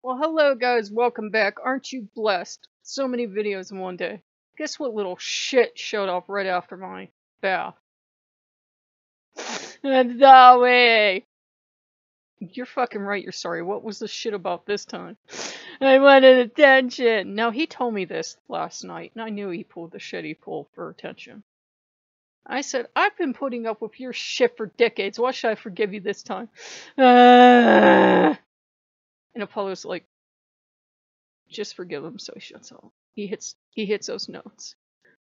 Well, hello guys, welcome back. Aren't you blessed? So many videos in one day. Guess what little shit showed up right after my bath? Zoe! You're fucking right, you're sorry. What was the shit about this time? I wanted attention! Now, he told me this last night, and I knew he pulled the shit he pulled for attention. I said, I've been putting up with your shit for decades. Why should I forgive you this time? And Apollo's like, just forgive him so he shuts up. He hits those notes.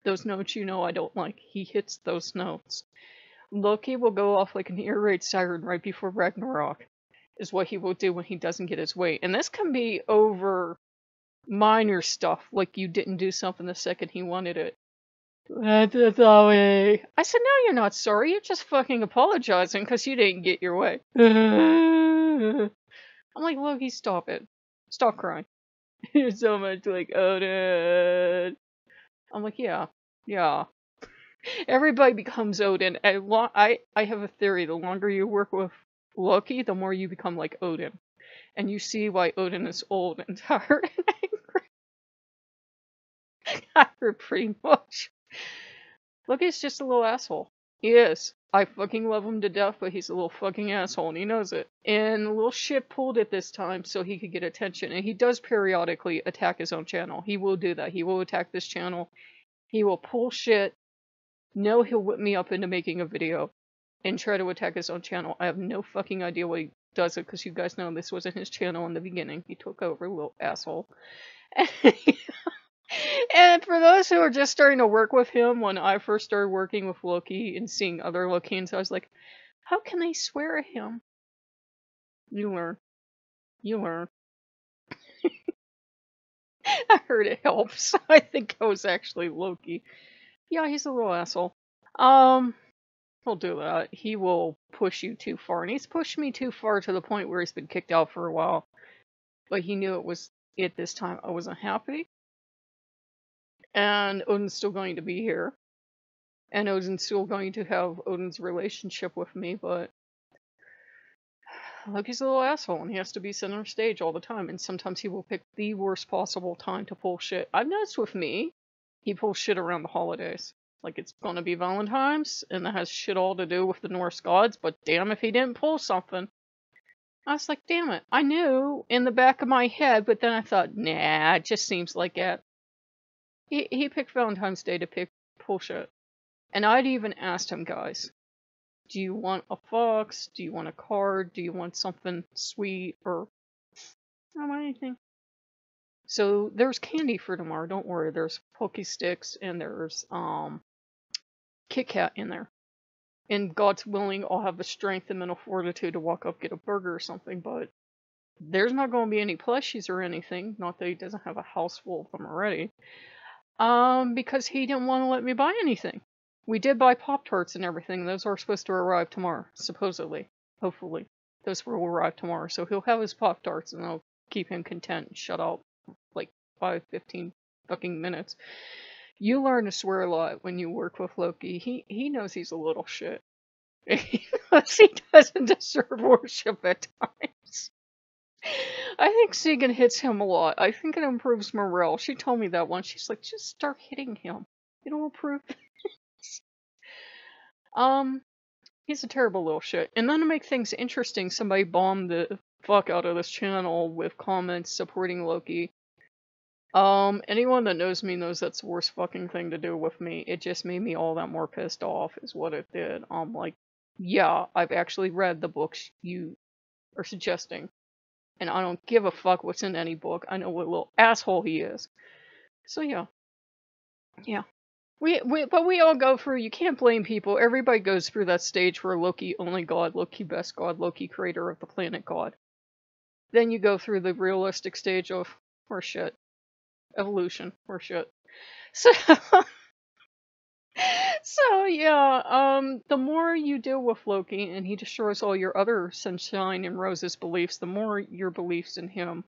Those notes you know I don't like. He hits those notes. Loki will go off like an ear raid siren right before Ragnarok, is what he will do when he doesn't get his way. And this can be over minor stuff, like you didn't do something the second he wanted it. I said, no, you're not sorry. You're just fucking apologizing because you didn't get your way. I'm like, Loki, stop it. Stop crying. You're so much like Odin. I'm like, yeah. Everybody becomes Odin. I have a theory. The longer you work with Loki, the more you become like Odin. And you see why Odin is old and tired and angry. Pretty much. Loki's just a little asshole. He is. I fucking love him to death, but he's a little fucking asshole, and he knows it. And the little shit pulled it this time so he could get attention. And he does periodically attack his own channel. He will do that. He will attack this channel. He will pull shit. No, he'll whip me up into making a video and try to attack his own channel. I have no fucking idea why he does it, because you guys know this wasn't his channel in the beginning. He took over, little asshole. And for those who are just starting to work with him, when I first started working with Loki and seeing other Lokeans, I was like, how can they swear at him? You learn. You learn. I heard it helps. I think I was actually Loki. Yeah, he's a little asshole. He'll do that. He will push you too far. And he's pushed me too far to the point where he's been kicked out for a while. But he knew it was it this time. I wasn't happy. And Odin's still going to be here. And Odin's still going to have Odin's relationship with me, but Loki's a little asshole, and he has to be center stage all the time, and sometimes he will pick the worst possible time to pull shit. I've noticed with me, he pulls shit around the holidays. Like, it's gonna be Valentine's, and that has shit all to do with the Norse gods, but damn if he didn't pull something. I was like, damn it. I knew in the back of my head, but then I thought, nah, it just seems like it. He picked Valentine's Day to pull shit. And I'd even asked him, guys, do you want a fox? Do you want a card? Do you want something sweet? Or I don't want anything. So there's candy for tomorrow, don't worry. There's Pokey Sticks and there's Kit Kat in there. And God's willing, I'll have the strength and mental fortitude to walk up, get a burger or something, but there's not going to be any plushies or anything. Not that he doesn't have a house full of them already. Because he didn't want to let me buy anything. We did buy Pop-Tarts and everything. Those are supposed to arrive tomorrow, supposedly. Hopefully. Those will arrive tomorrow. So he'll have his Pop-Tarts and they'll keep him content and shut up like 5-15 fucking minutes. You learn to swear a lot when you work with Loki. He knows he's a little shit. He knows he doesn't deserve worship at times. I think Segan hits him a lot. I think it improves morale. She told me that once. She's like, just start hitting him. It'll improve things. He's a terrible little shit. And then to make things interesting, somebody bombed the fuck out of this channel with comments supporting Loki. Anyone that knows me knows that's the worst fucking thing to do with me. It just made me all that more pissed off, is what it did. Like, yeah, I've actually read the books you are suggesting. And I don't give a fuck what's in any book. I know what little asshole he is. So yeah. Yeah. But we all go through, you can't blame people. Everybody goes through that stage where Loki only god, Loki best god, Loki creator of the planet god. Then you go through the realistic stage of horseshit. Evolution. Horseshit. So yeah, the more you deal with Loki and he destroys all your other sunshine and roses beliefs, the more your beliefs in him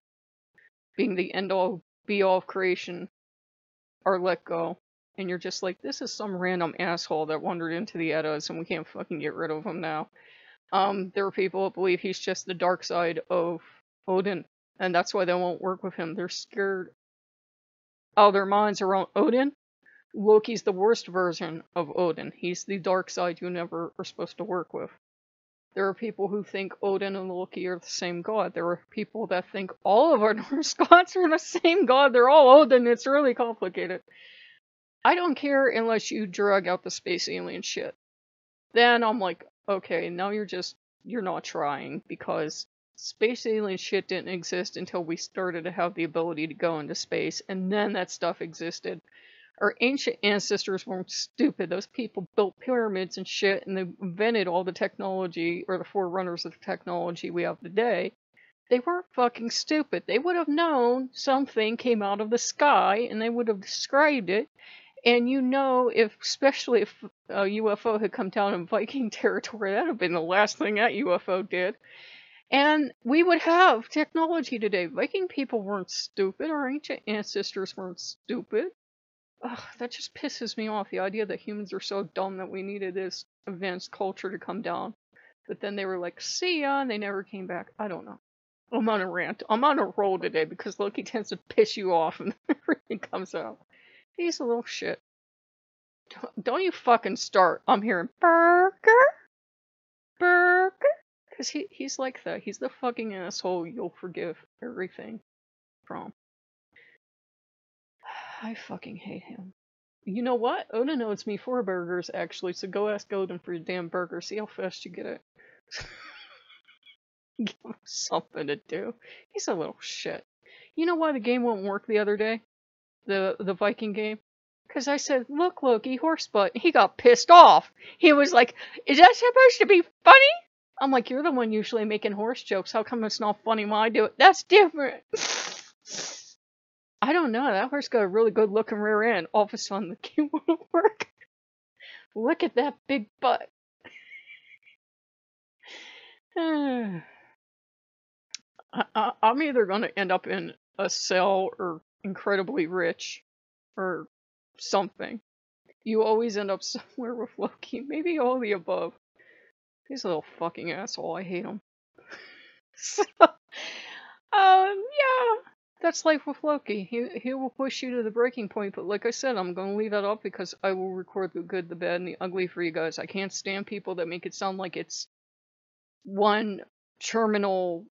being the end-all, be-all of creation are let go. And you're just like, this is some random asshole that wandered into the Eddas and we can't fucking get rid of him now. There are people that believe he's just the dark side of Odin. And that's why they won't work with him. They're scared out of their minds around Odin. Loki's the worst version of Odin. He's the dark side you never are supposed to work with. There are people who think Odin and Loki are the same god. There are people that think all of our Norse gods are the same god. They're all Odin. It's really complicated. I don't care unless you drag out the space alien shit. Then I'm like, okay, now you're not trying, because space alien shit didn't exist until we started to have the ability to go into space, and then that stuff existed. Our ancient ancestors weren't stupid. Those people built pyramids and shit, and they invented all the technology, or the forerunners of the technology we have today. They weren't fucking stupid. They would have known something came out of the sky, and they would have described it. And especially if a UFO had come down in Viking territory, that would have been the last thing that UFO did. And we would have technology today. Viking people weren't stupid. Our ancient ancestors weren't stupid. Ugh, that just pisses me off, the idea that humans are so dumb that we needed this advanced culture to come down. But then they were like, see ya, and they never came back. I don't know. I'm on a rant. I'm on a roll today because Loki tends to piss you off and everything comes out. He's a little shit. Don't you fucking start. I'm hearing burger? Burger? Because he's like that. He's the fucking asshole you'll forgive everything from. I fucking hate him. You know what? Odin owes me 4 burgers, actually, so go ask Odin for your damn burger. See how fast you get it. Give him something to do. He's a little shit. You know why the game won't work the other day? The Viking game? Because I said, look, Loki, horse butt. He got pissed off. He was like, is that supposed to be funny? I'm like, you're the one usually making horse jokes. How come it's not funny when I do it? That's different. I don't know. That horse got a really good looking rear end. All of a sudden, the game won't work. Look at that big butt. I'm either going to end up in a cell or incredibly rich or something. You always end up somewhere with Loki. Maybe all the above. He's a little fucking asshole. I hate him. So, yeah. That's life with Loki. He will push you to the breaking point, but like I said, I'm going to leave that up because I will record the good, the bad, and the ugly for you guys. I can't stand people that make it sound like it's one terminal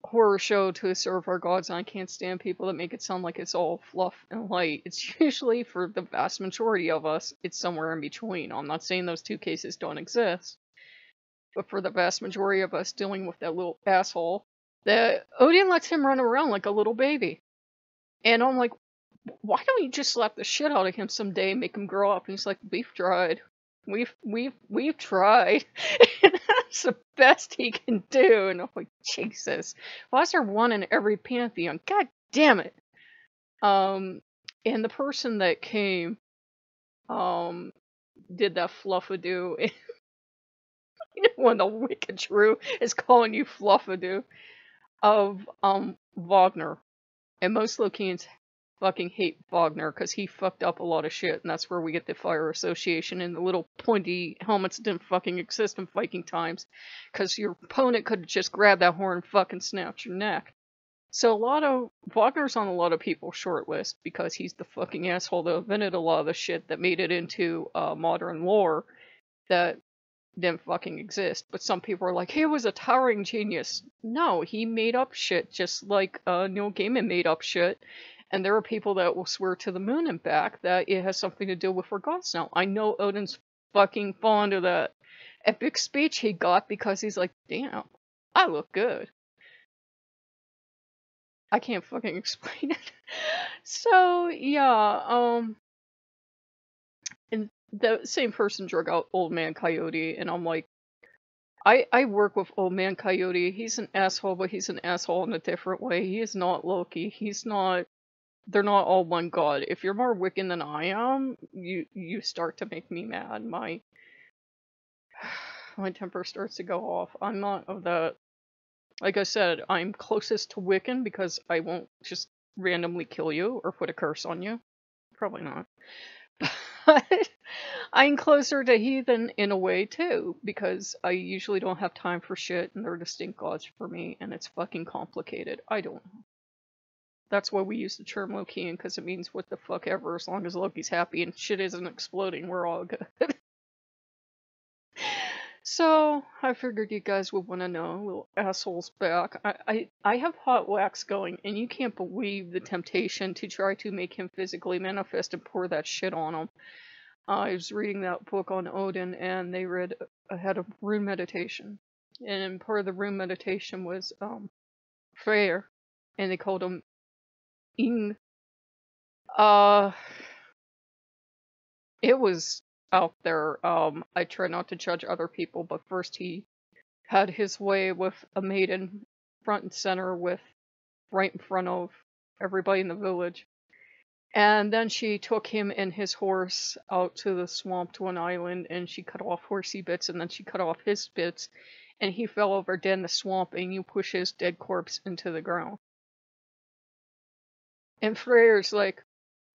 horror show to serve our gods, and I can't stand people that make it sound like it's all fluff and light. It's usually, for the vast majority of us, it's somewhere in between. I'm not saying those two cases don't exist, but for the vast majority of us dealing with that little asshole, that Odin lets him run around like a little baby. And I'm like, why don't you just slap the shit out of him someday and make him grow up? And he's like, we've tried. We've tried. And that's the best he can do. And I'm like, Jesus. Why is there one in every pantheon? God damn it. And the person that came, did that fluffadoo. You know when the wicked shrew is calling you fluffadoo. Of Wagner. And most Lokeans fucking hate Wagner because he fucked up a lot of shit, and that's where we get the Fire Association and the little pointy helmets didn't fucking exist in Viking times because your opponent could have just grabbed that horn and fucking snapped your neck. So Wagner's on a lot of people's short list because he's the fucking asshole that invented a lot of the shit that made it into modern lore that didn't fucking exist. But some people are like, he was a towering genius. No, he made up shit just like Neil Gaiman made up shit. And there are people that will swear to the moon and back that it has something to do with our gods now. I know Odin's fucking fond of that epic speech he got because he's like, damn, I look good. I can't fucking explain it. So, yeah, and the same person drug out Old Man Coyote, and I'm like, I work with Old Man Coyote. He's an asshole, but he's an asshole in a different way. He is not Loki. They're not all one god. If you're more Wiccan than I am, you start to make me mad. My temper starts to go off. I'm not of that. Like I said, I'm closest to Wiccan because I won't just randomly kill you or put a curse on you. Probably not. But I'm closer to heathen in a way too, because I usually don't have time for shit and they're distinct gods for me, and it's fucking complicated. I don't know. That's why we use the term Lokean, because it means what the fuck ever, as long as Loki's happy and shit isn't exploding, we're all good. So, I figured you guys would want to know, little assholes back. I have hot wax going, and you can't believe the temptation to try to make him physically manifest and pour that shit on him. I was reading that book on Odin, and they had a rune meditation. And part of the rune meditation was, Freyr, and they called him Ing. It was out there. I try not to judge other people, but first he had his way with a maiden front and center right in front of everybody in the village. And then she took him and his horse out to the swamp to an island, and she cut off horsey bits, and then she cut off his bits, and he fell over dead in the swamp, and you push his dead corpse into the ground. And Freyr's like,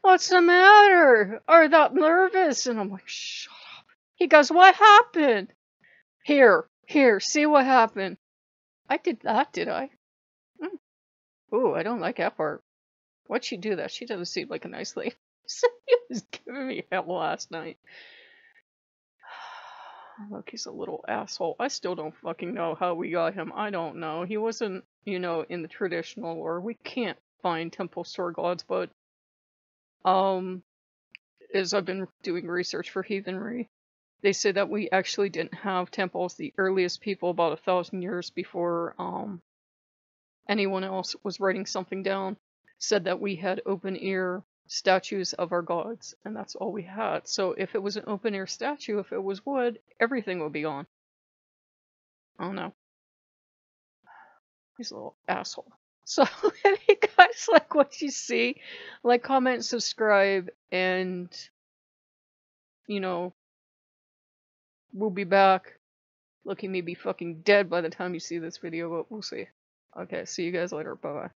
"What's the matter? Are you that nervous?" And I'm like, "Shut up." He goes, "What happened?" Here, see what happened. I did that, did I? Ooh, I don't like that part. Why'd she do that? She doesn't seem like a nice lady. He was giving me hell last night. Look, he's a little asshole. I still don't fucking know how we got him. I don't know. He wasn't, in the traditional lore. We can't find temple store gods, but as I've been doing research for heathenry, they say that we actually didn't have temples. The earliest people, about 1,000 years before anyone else was writing something down, said that we had open-air statues of our gods, and that's all we had. So if it was an open-air statue, if it was wood, everything would be gone. I don't know. He's a little asshole. So if you guys like what you see, like, comment, subscribe, and, we'll be back. Loki may be fucking dead by the time you see this video, but we'll see. Okay, see you guys later. Bye-bye.